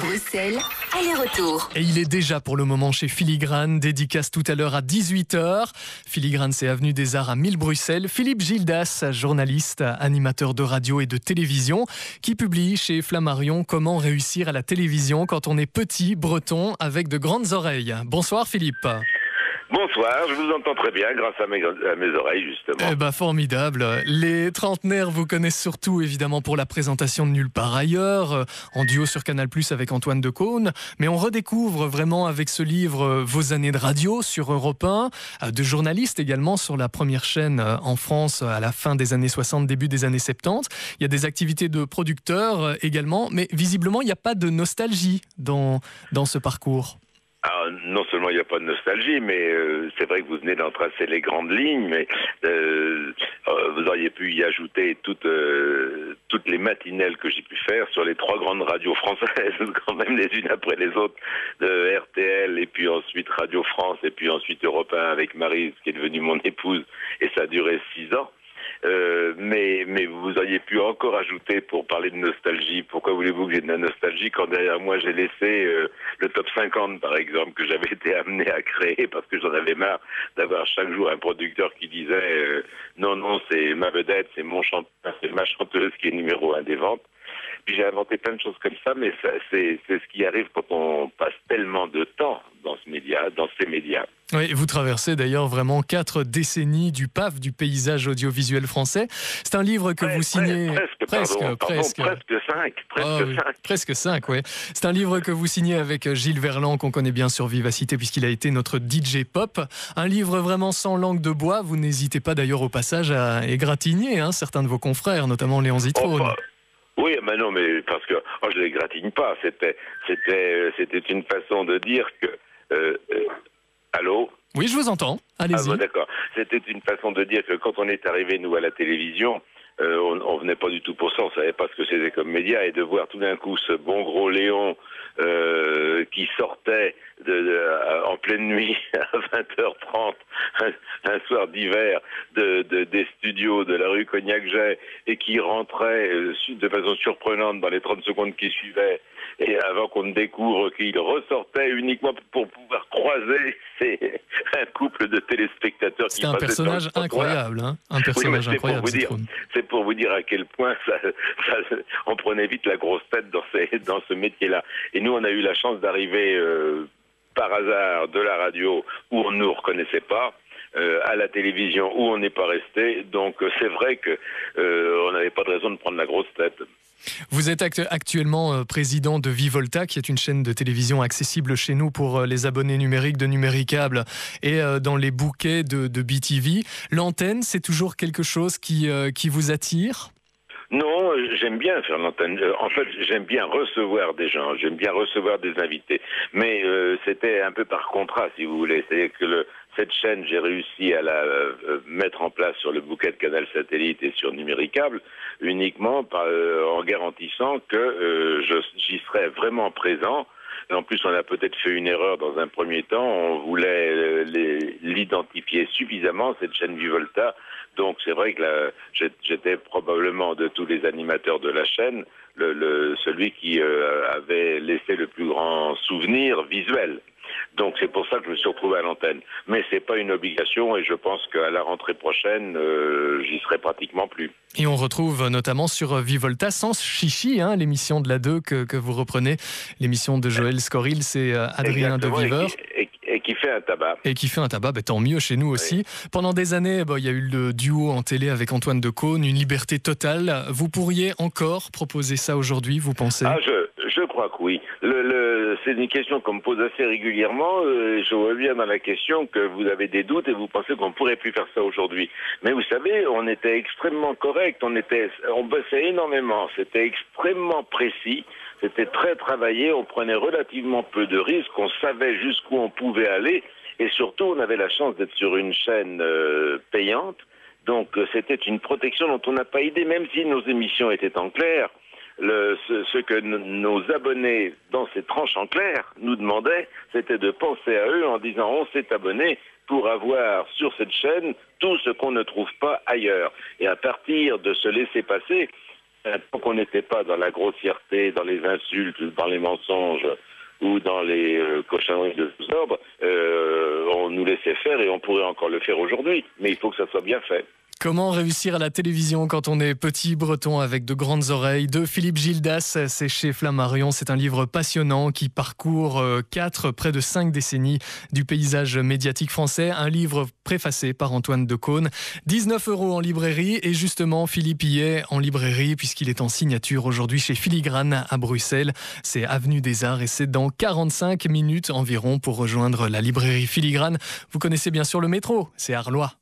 Bruxelles, aller-retour. Et il est déjà pour le moment chez Filigrane, dédicace tout à l'heure à 18h. Filigrane, c'est avenue des Arts à 1000 Bruxelles. Philippe Gildas, journaliste, animateur de radio et de télévision, qui publie chez Flammarion Comment réussir à la télévision quand on est petit, breton, avec de grandes oreilles. Bonsoir Philippe. Bonsoir, je vous entends très bien grâce à mes oreilles justement. Eh ben formidable. Les trentenaires vous connaissent surtout évidemment pour la présentation de Nulle part ailleurs, en duo sur Canal+ avec Antoine Decaune, mais on redécouvre vraiment avec ce livre vos années de radio sur Europe 1, de journaliste également sur la première chaîne en France à la fin des années 60, début des années 70. Il y a des activités de producteur également, mais visiblement il n'y a pas de nostalgie dans ce parcours. Alors, non seulement il n'y a pas de nostalgie, mais c'est vrai que vous venez d'en tracer les grandes lignes, mais vous auriez pu y ajouter toutes les matinelles que j'ai pu faire sur les 3 grandes radios françaises, quand même les unes après les autres, de RTL, et puis ensuite Radio France, et puis ensuite Europe 1 avec Maryse, qui est devenue mon épouse, et ça a duré 6 ans. Mais vous auriez pu encore ajouter, pour parler de nostalgie, pourquoi voulez-vous que j'ai de la nostalgie quand derrière moi j'ai laissé le top 50 par exemple, que j'avais été amené à créer parce que j'en avais marre d'avoir chaque jour un producteur qui disait non, c'est ma vedette, c'est ma chanteuse qui est numéro 1 des ventes. Puis j'ai inventé plein de choses comme ça, mais c'est ce qui arrive quand on passe tellement de temps dans ces médias. Oui, vous traversez d'ailleurs vraiment 4 décennies du PAF, du paysage audiovisuel français. C'est un livre que vous signez... Presque 5, oui. C'est un livre que vous signez avec Gilles Verland, qu'on connaît bien sur Vivacité, puisqu'il a été notre DJ pop. Un livre vraiment sans langue de bois. Vous n'hésitez pas d'ailleurs au passage à égratigner certains de vos confrères, notamment Léon Zitrone. Oui, mais non, mais parce que je les gratigne pas. C'était une façon de dire que. Allô? Oui, je vous entends. Allez-y. Ah bon, d'accord. C'était une façon de dire que quand on est arrivé nous à la télévision, on venait pas du tout pour ça. On savait pas ce que c'était comme média, et de voir tout d'un coup ce bon gros Léon qui sortait en pleine nuit à 20h30 un soir d'hiver des studios de la rue Cognac-Jay, et qui rentrait de façon surprenante dans les 30 secondes qui suivaient, et avant qu'on ne découvre qu'il ressortait uniquement pour pouvoir croiser un couple de téléspectateurs. C'était un personnage incroyable, un personnage incroyable. C'est pour vous dire à quel point on prenait vite la grosse tête dans ce métier-là. Et nous, on a eu la chance d'arriver par hasard de la radio où on ne nous reconnaissait pas, à la télévision où on n'est pas resté. Donc c'est vrai que on n'avait pas de raison de prendre la grosse tête. Vous êtes actuellement président de Vivolta, qui est une chaîne de télévision accessible chez nous pour les abonnés numériques de Numéricable et dans les bouquets de BTV. L'antenne, c'est toujours quelque chose qui vous attire ? Non, j'aime bien faire l'antenne. En fait, j'aime bien recevoir des gens, j'aime bien recevoir des invités. Mais c'était un peu par contrat, si vous voulez. C'est-à-dire que cette chaîne, j'ai réussi à la mettre en place sur le bouquet de Canal Satellite et sur Numéricable, uniquement en garantissant que j'y serais vraiment présent. Et en plus, on a peut-être fait une erreur dans un premier temps. On voulait l'identifier suffisamment, cette chaîne Vivolta. Donc c'est vrai que j'étais probablement, de tous les animateurs de la chaîne, celui qui avait laissé le plus grand souvenir visuel. Donc c'est pour ça que je me suis retrouvé à l'antenne. Mais c'est pas une obligation, et je pense qu'à la rentrée prochaine, j'y serai pratiquement plus. Et on retrouve notamment sur Vivolta Sans Chichi, l'émission de la 2 que vous reprenez, l'émission de Joël Scoril, c'est Adrien de Viveur. Et qui fait un tabac. Et qui fait un tabac, tant mieux chez nous aussi. Oui. Pendant des années, il y a eu le duo en télé avec Antoine Decaune, une liberté totale. Vous pourriez encore proposer ça aujourd'hui, vous pensez ? Je crois que oui. C'est une question qu'on me pose assez régulièrement. Je reviens dans la question que vous avez des doutes et vous pensez qu'on ne pourrait plus faire ça aujourd'hui. Mais vous savez, on était extrêmement correct, on bossait énormément, c'était extrêmement précis. C'était très travaillé, on prenait relativement peu de risques, on savait jusqu'où on pouvait aller, et surtout on avait la chance d'être sur une chaîne payante, donc c'était une protection dont on n'a pas idée, même si nos émissions étaient en clair. Ce que nos abonnés dans ces tranches en clair nous demandaient, c'était de penser à eux en disant on s'est abonné pour avoir sur cette chaîne tout ce qu'on ne trouve pas ailleurs. Et à partir de ce laisser-passer, Tant qu'on n'était pas dans la grossièreté, dans les insultes, dans les mensonges ou dans les cochonneries de tous ordres, on nous laissait faire et on pourrait encore le faire aujourd'hui. Mais il faut que ça soit bien fait. Comment réussir à la télévision quand on est petit breton avec de grandes oreilles de Philippe Gildas, c'est chez Flammarion. C'est un livre passionnant qui parcourt près de 5 décennies du paysage médiatique français. Un livre préfacé par Antoine Decaune. 19 € en librairie et justement Philippe y est en librairie puisqu'il est en signature aujourd'hui chez Filigrane à Bruxelles. C'est avenue des Arts et c'est dans 45 minutes environ pour rejoindre la librairie Filigrane. Vous connaissez bien sûr le métro, c'est Arlois.